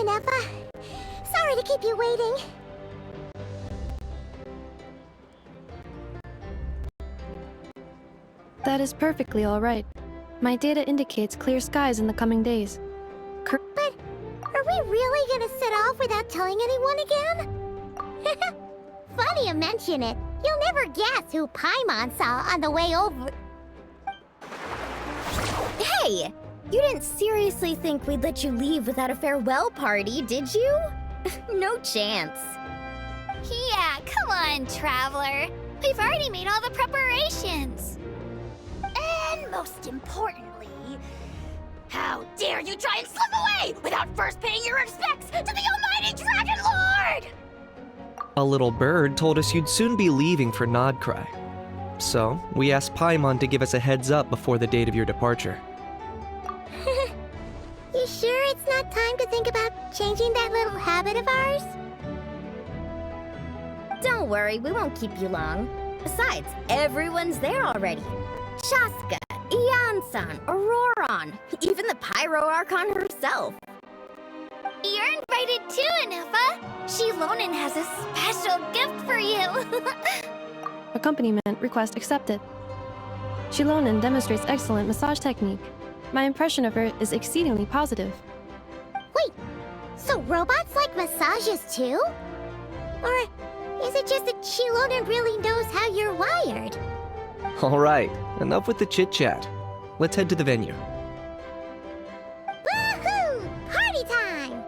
Inepa. Sorry to keep you waiting. That is perfectly all right. My data indicates clear skies in the coming days. But are we really gonna set off without telling anyone again? Funny you mention it. You'll never guess who Paimon saw on the way over. Hey! You didn't seriously think we'd let you leave without a farewell party, did you? No chance. Yeah, come on, Traveler. We've already made all the preparations. And most importantly, how dare you try and slip away without first paying your respects to the almighty Dragon Lord! A little bird told us you'd soon be leaving for Nod Krai. So, we asked Paimon to give us a heads up before the date of your departure. You sure it's not time to think about changing that little habit of ours? Don't worry, we won't keep you long. Besides, everyone's there already. Shaska, Ian-san, Auroron, even the Pyro Archon herself. You're invited too, Inepa. Shilonen has a special gift for you. Accompaniment request accepted. Shilonen demonstrates excellent massage technique. My impression of her is exceedingly positive. Wait, so robots like massages too? Or is it just that Shilonen really knows how you're wired? Alright, enough with the chit-chat. Let's head to the venue. Woohoo! Party time!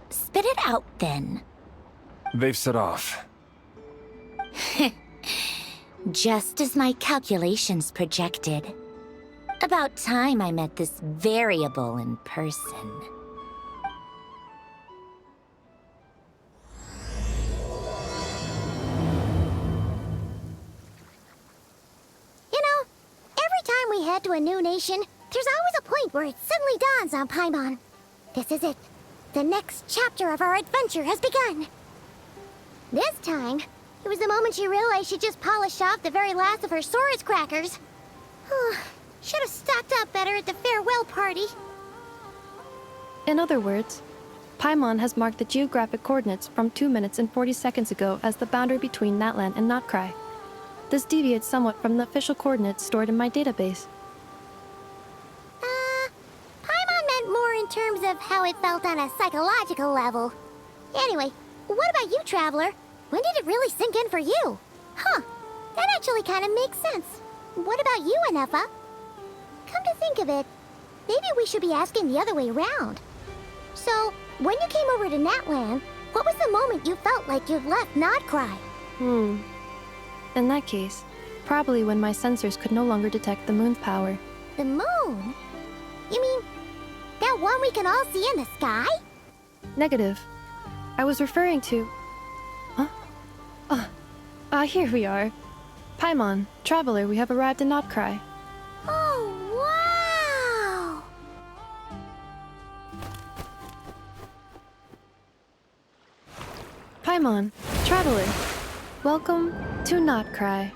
Spit it out, then. They've set off. Just as my calculations projected. About time I met this variable in person. You know, every time we head to a new nation, there's always a point where it suddenly dawns on Paimon. This is it. The next chapter of our adventure has begun. This time, it was the moment she realized she just polished off the very last of her Saurus crackers. Should have stocked up better at the farewell party. In other words, Paimon has marked the geographic coordinates from 2 minutes and 40 seconds ago as the boundary between Natlan and Nod Krai. This deviates somewhat from the official coordinates stored in my database. Paimon meant more in terms of how it felt on a psychological level. Anyway, what about you, Traveler? When did it really sink in for you? Huh, that actually kind of makes sense. What about you, Inepa? Come to think of it, maybe we should be asking the other way around. So, when you came over to Natlan, what was the moment you felt like you'd left Nod Krai? In that case, probably when my sensors could no longer detect the moon's power. The moon? You mean, that one we can all see in the sky? Negative. I was referring to... Here we are. Paimon, Traveler, we have arrived in Nod Krai. Oh, wow! Paimon, Traveler, welcome to Nod Krai.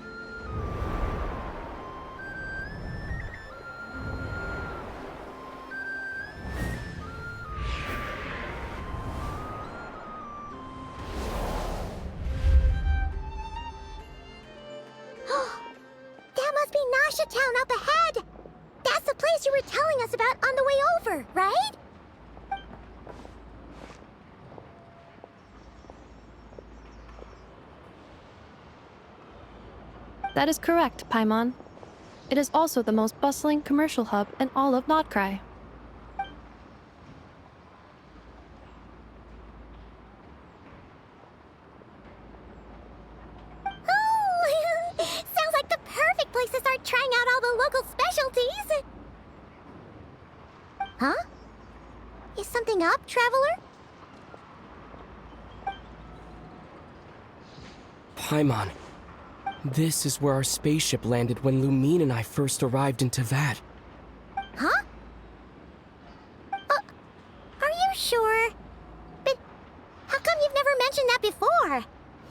That must be Nasha Town up ahead! That's the place you were telling us about on the way over, right? That is correct, Paimon. It is also the most bustling commercial hub in all of Nod Krai. Oh, sounds like the perfect place to start trying out all the local specialties. Huh? Is something up, traveler? Paimon, this is where our spaceship landed when Lumine and I first arrived in Teyvat. Huh? Are you sure? But how come you've never mentioned that before?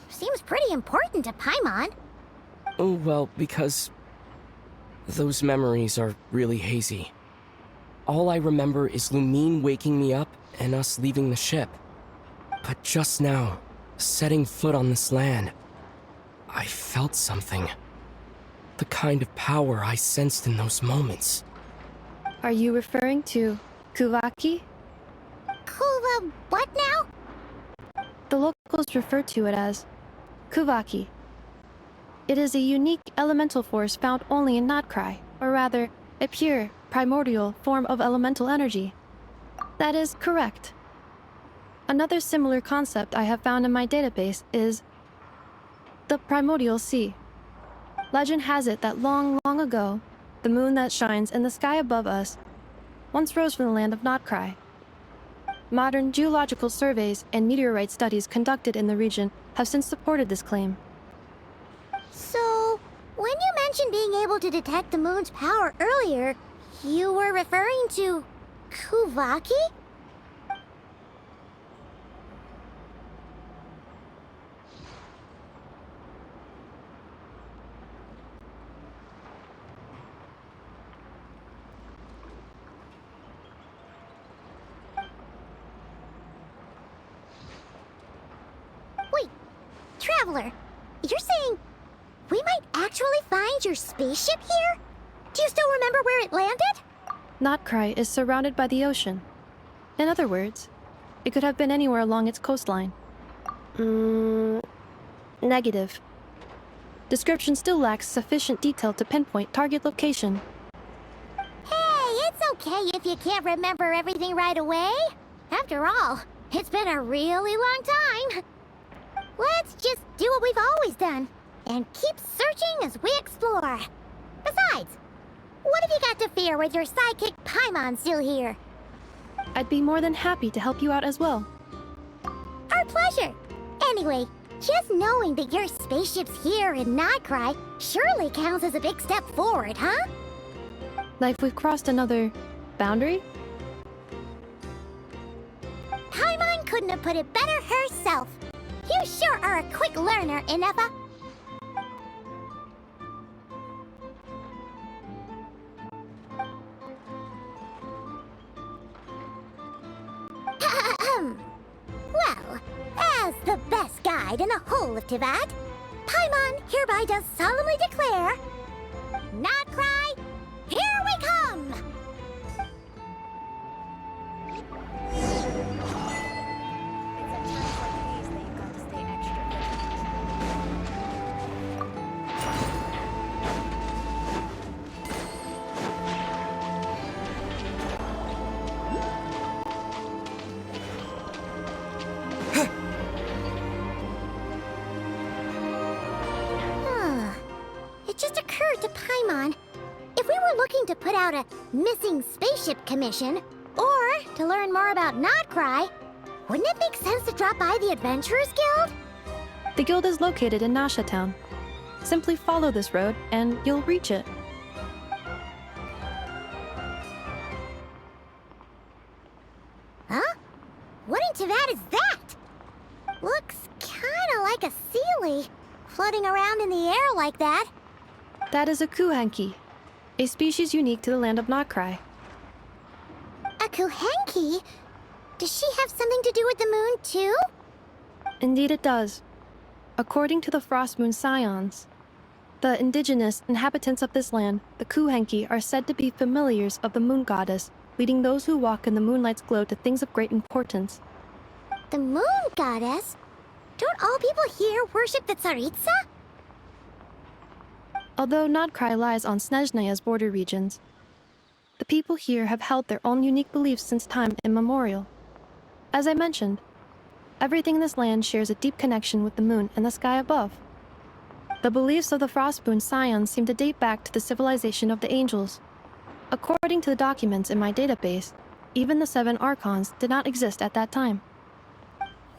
Seems pretty important to Paimon. Oh, well, because those memories are really hazy. All I remember is Lumine waking me up and us leaving the ship. But just now, setting foot on this land, I felt something. The kind of power I sensed in those moments. Are you referring to Kuvaki? Kuva, what now? The locals refer to it as Kuvaki. It is a unique elemental force found only in Nod Krai, or rather, a pure, primordial form of elemental energy. That is correct. Another similar concept I have found in my database is the primordial sea. Legend has it that long, long ago, the moon that shines in the sky above us once rose from the land of Nod Krai. Modern geological surveys and meteorite studies conducted in the region have since supported this claim. So, when you mentioned being able to detect the moon's power earlier, you were referring to Kuvaki? Wait, Traveler, you're saying we might actually find your spaceship here? Do you still remember where it landed? Nod Krai is surrounded by the ocean. In other words, it could have been anywhere along its coastline. Negative. Description still lacks sufficient detail to pinpoint target location. Hey, it's okay if you can't remember everything right away. After all, it's been a really long time. Let's just do what we've always done and keep searching as we explore. Besides, what have you got to fear with your sidekick Paimon still here? I'd be more than happy to help you out as well. Our pleasure. Anyway, just knowing that your spaceship's here in Nod Krai surely counts as a big step forward, huh? Like we've crossed another boundary? Paimon couldn't have put it better herself. You sure are a quick learner, Inefa. Well, as the best guide in the whole of Teyvat, Paimon hereby does solemnly declare, Nod Krai, here we come! It just occurred to Paimon, if we were looking to put out a missing spaceship commission, or to learn more about Nod Krai, wouldn't it make sense to drop by the Adventurers Guild? The guild is located in Nasha Town. Simply follow this road and you'll reach it. Huh? What in Teyvat is that? Looks kinda like a Sealy, floating around in the air like that. That is a Kuhanki, a species unique to the land of Nod Krai. A Kuhenki? Does she have something to do with the moon, too? Indeed it does. According to the Frost Moon Scions, the indigenous inhabitants of this land, the Kuhenki, are said to be familiars of the moon goddess, leading those who walk in the moonlight's glow to things of great importance. The moon goddess? Don't all people here worship the Tsaritsa? Although Nod Krai lies on Snezhnaya's border regions, the people here have held their own unique beliefs since time immemorial. As I mentioned, everything in this land shares a deep connection with the moon and the sky above. The beliefs of the Frostmoon Scions seem to date back to the civilization of the angels. According to the documents in my database, Even the 7 Archons did not exist at that time.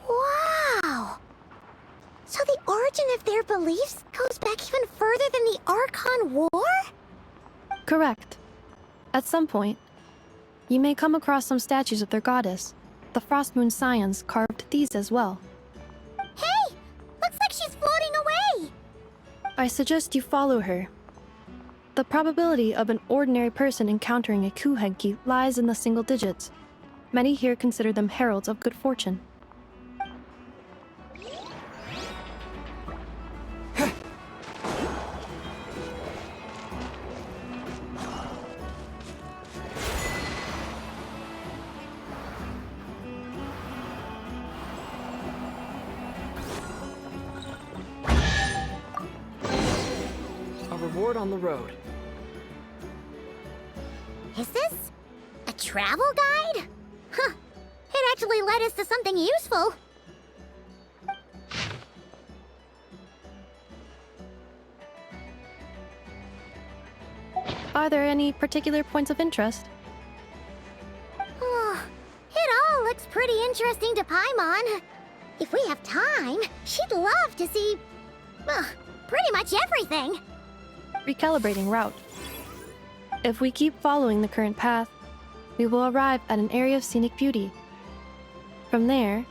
Wow! So the origin of their beliefs goes back even further than the Archon War? Correct. At some point, you may come across some statues of their goddess. The Frost Moon Scions carved these as well. Hey! Looks like she's floating away! I suggest you follow her. The probability of an ordinary person encountering a Kuhenki lies in the single digits. Many here consider them heralds of good fortune. A reward on the road. Is this a travel guide? Huh. It actually led us to something useful. Are there any particular points of interest? Oh, it all looks pretty interesting to Paimon. If we have time, she'd love to see, pretty much everything. Recalibrating route. If we keep following the current path, we will arrive at an area of scenic beauty. From there,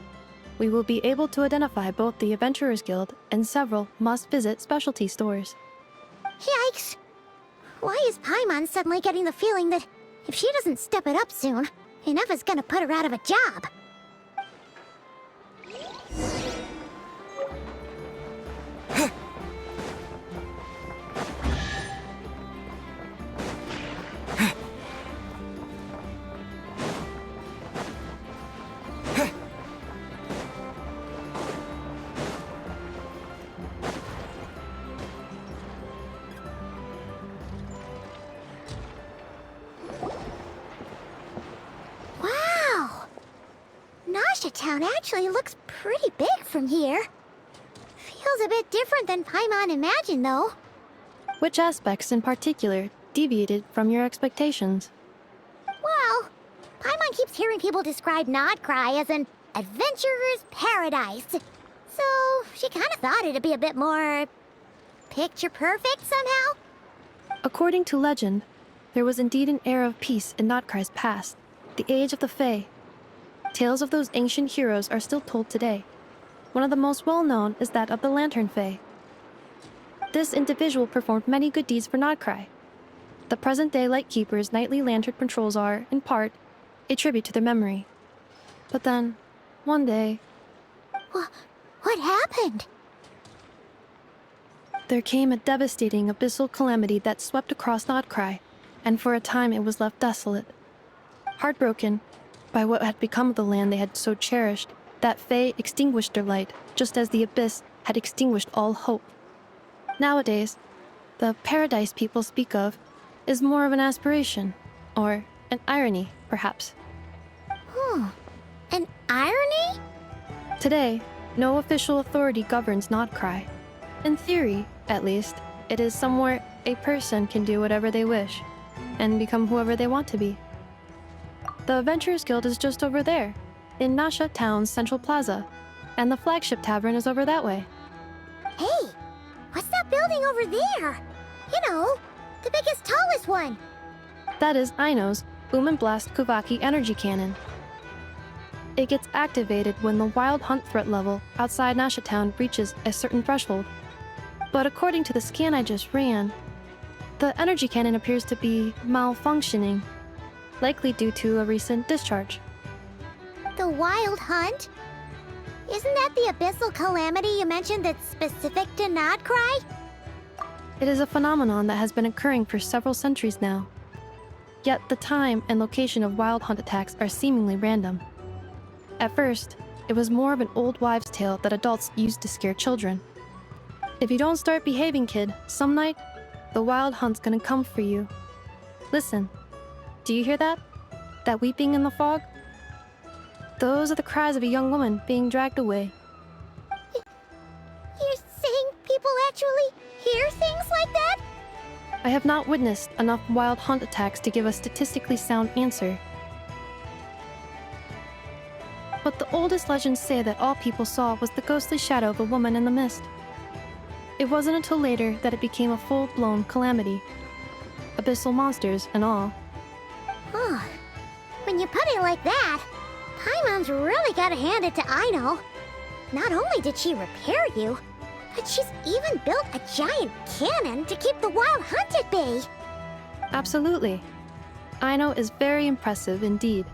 we will be able to identify both the Adventurers Guild and several must-visit specialty stores. Yikes! Why is Paimon suddenly getting the feeling that if she doesn't step it up soon, enough is gonna put her out of a job? Town actually looks pretty big from here. Feels a bit different than Paimon imagined, though. Which aspects in particular deviated from your expectations? Well, Paimon keeps hearing people describe Nod Krai as an adventurer's paradise. So she kind of thought it'd be a bit more picture perfect somehow. According to legend, there was indeed an era of peace in Nod Krai's past, the age of the Fae. Tales of those ancient heroes are still told today. One of the most well-known is that of the Lantern Fae. This individual performed many good deeds for Nod Krai. The present-day Lightkeeper's nightly lantern patrols are, in part, a tribute to their memory. But then, one day... What happened? There came a devastating abyssal calamity that swept across Nod Krai, and for a time it was left desolate. Heartbroken by what had become of the land they had so cherished, that Fae extinguished their light, just as the abyss had extinguished all hope. Nowadays, the paradise people speak of is more of an aspiration, or an irony, perhaps. An irony? Today, no official authority governs Nod Krai. In theory, at least, it is somewhere a person can do whatever they wish, and become whoever they want to be. The Adventurers Guild is just over there, in Nasha Town's Central Plaza, and the flagship tavern is over that way. Hey, what's that building over there? You know, the biggest, tallest one. That is Aino's Boom and Blast Kuvaki energy cannon. It gets activated when the wild hunt threat level outside Nasha Town reaches a certain threshold. But according to the scan I just ran, the energy cannon appears to be malfunctioning, likely due to a recent discharge. The wild hunt? Isn't that the abyssal calamity you mentioned that's specific to Nod Krai? It is a phenomenon that has been occurring for several centuries now. Yet the time and location of wild hunt attacks are seemingly random. At first, it was more of an old wives' tale that adults used to scare children. If you don't start behaving, kid, some night, the wild hunt's gonna come for you. Listen. Do you hear that? That weeping in the fog? Those are the cries of a young woman being dragged away. You're saying people actually hear things like that? I have not witnessed enough wild hunt attacks to give a statistically sound answer. but the oldest legends say that all people saw was the ghostly shadow of a woman in the mist. It wasn't until later that it became a full-blown calamity. Abyssal monsters and all. Oh, when you put it like that, Paimon's really gotta hand it to Aino. Not only did she repair you, but she's even built a giant cannon to keep the wild hunt at bay. Absolutely. Aino is very impressive indeed.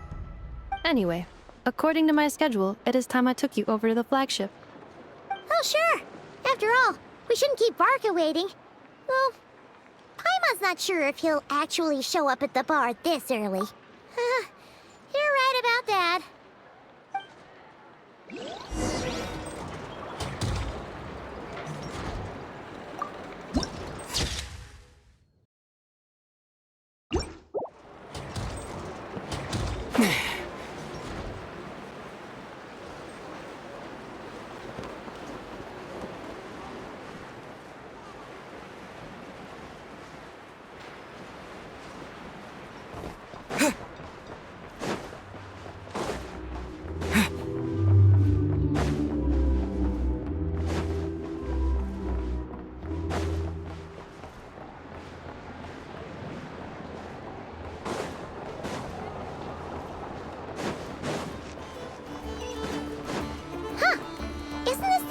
Anyway, according to my schedule, it is time I took you over to the flagship. Oh, sure. After all, we shouldn't keep Varka waiting. Well, Paimon's not sure if he'll actually show up at the bar this early. You're right about that.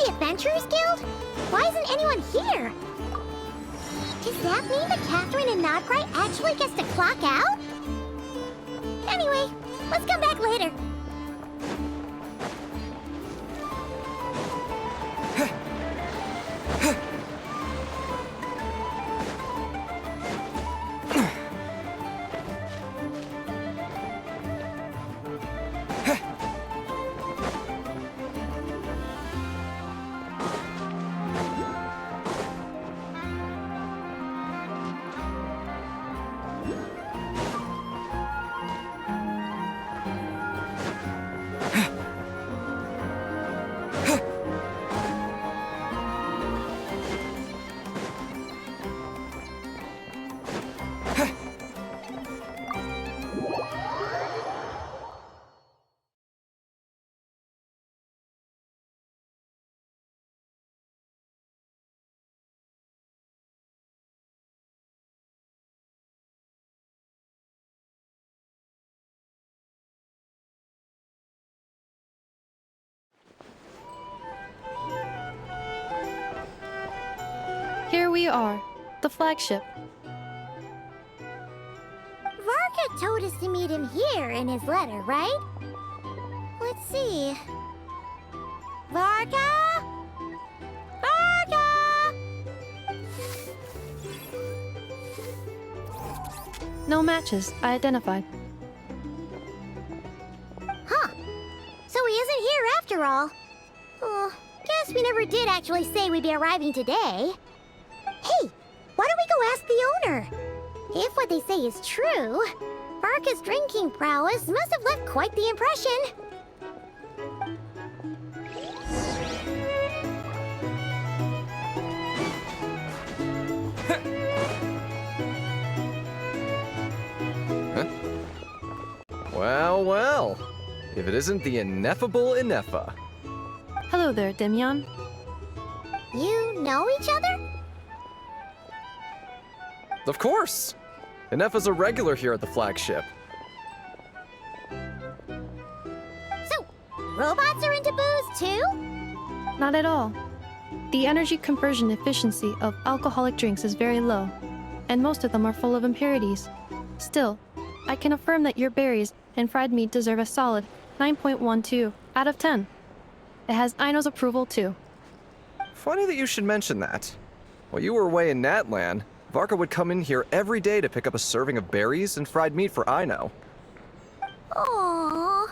Adventurers Guild? Why isn't anyone here? Does that mean that Catherine and Nod Krai actually gets to clock out? Anyway, let's come back later. Here we are, the flagship. Varka told us to meet him here in his letter, right? Let's see. Varka? Varka! No matches, I identified. Huh. So he isn't here after all. Oh, guess we never did actually say we'd be arriving today. Hey, why don't we go ask the owner? If what they say is true, Varka's drinking prowess must have left quite the impression. Well, well. If it isn't the ineffable Ineffa. Hello there, Demyon. You know each other? Of course! Ineffa's a regular here at the flagship. So, robots are into booze too? Not at all. The energy conversion efficiency of alcoholic drinks is very low, and most of them are full of impurities. Still, I can affirm that your berries and fried meat deserve a solid 9.12 out of 10. It has Aino's approval too. Funny that you should mention that. While you were away in Natlan, Varka would come in here every day to pick up a serving of berries and fried meat for Aino. Aww.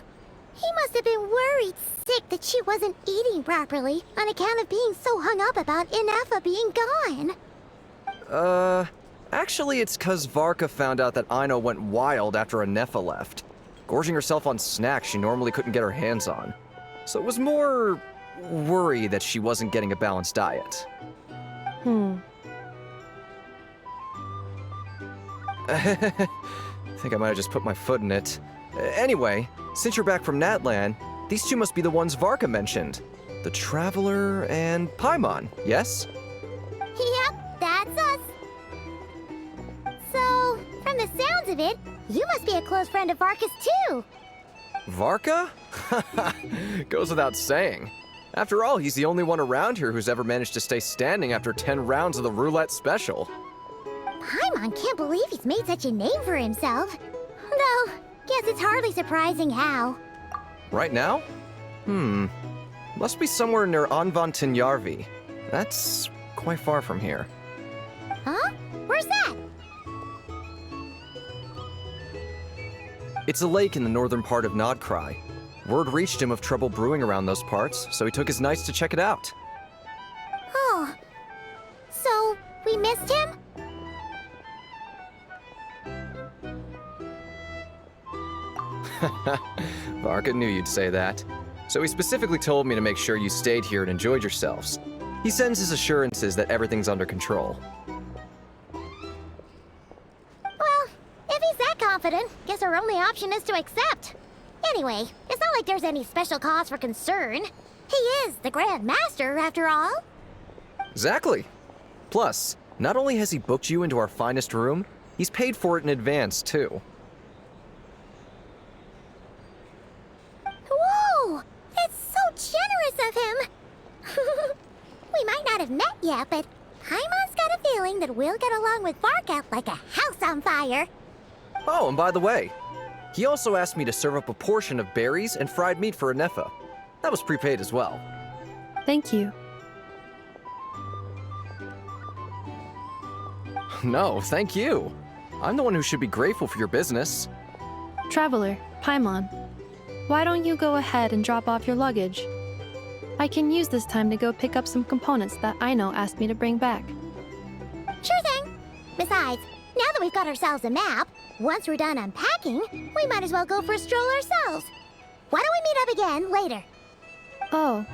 He must have been worried sick that she wasn't eating properly on account of being so hung up about Ineffa being gone. Actually it's 'cause Varka found out that Aino went wild after Ineffa left, gorging herself on snacks she normally couldn't get her hands on. So it was more worry that she wasn't getting a balanced diet. I think I might have just put my foot in it. Anyway, since you're back from Natlan, These two must be the ones Varka mentioned. The Traveler and Paimon, yes? Yep, that's us. So, from the sounds of it, you must be a close friend of Varka's too. Varka? Goes without saying. After all, he's the only one around here who's ever managed to stay standing after 10 rounds of the roulette special. Paimon can't believe he's made such a name for himself. Though, guess it's hardly surprising how. Right now? Must be somewhere near Anvantinjarvi. That's quite far from here. Huh? Where's that? It's a lake in the northern part of Nod Krai. Word reached him of trouble brewing around those parts, so he took his knights to check it out. Oh. So, we missed him? Varka knew you'd say that. So he specifically told me to make sure you stayed here and enjoyed yourselves. He sends his assurances that everything's under control. Well, if he's that confident, guess our only option is to accept. Anyway, it's not like there's any special cause for concern. He is the Grand Master, after all. Exactly. Plus, not only has he booked you into our finest room, he's paid for it in advance, too. Whoa! That's so generous of him! We might not have met yet, but Paimon's got a feeling that we'll get along with Varka like a house on fire. Oh, and by the way, he also asked me to serve up a portion of berries and fried meat for Anefa. That was prepaid as well. Thank you. No, thank you. I'm the one who should be grateful for your business. Traveler, Paimon, why don't you go ahead and drop off your luggage? I can use this time to go pick up some components that Aino asked me to bring back. Sure thing. Besides, now that we've got ourselves a map, once we're done unpacking, we might as well go for a stroll ourselves. Why don't we meet up again later? Oh.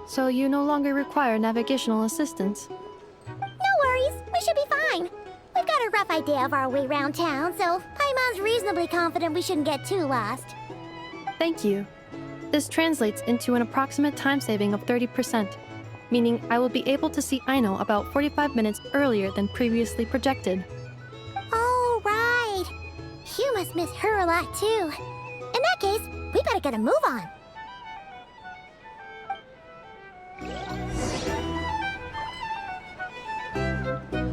So you no longer require navigational assistance? No worries, we should be fine. We've got a rough idea of our way around town, so Paimon's reasonably confident we shouldn't get too lost. Thank you. This translates into an approximate time saving of 30%, meaning I will be able to see Aino about 45 minutes earlier than previously projected. Oh, right. You must miss her a lot, too. In that case, we better get a move on.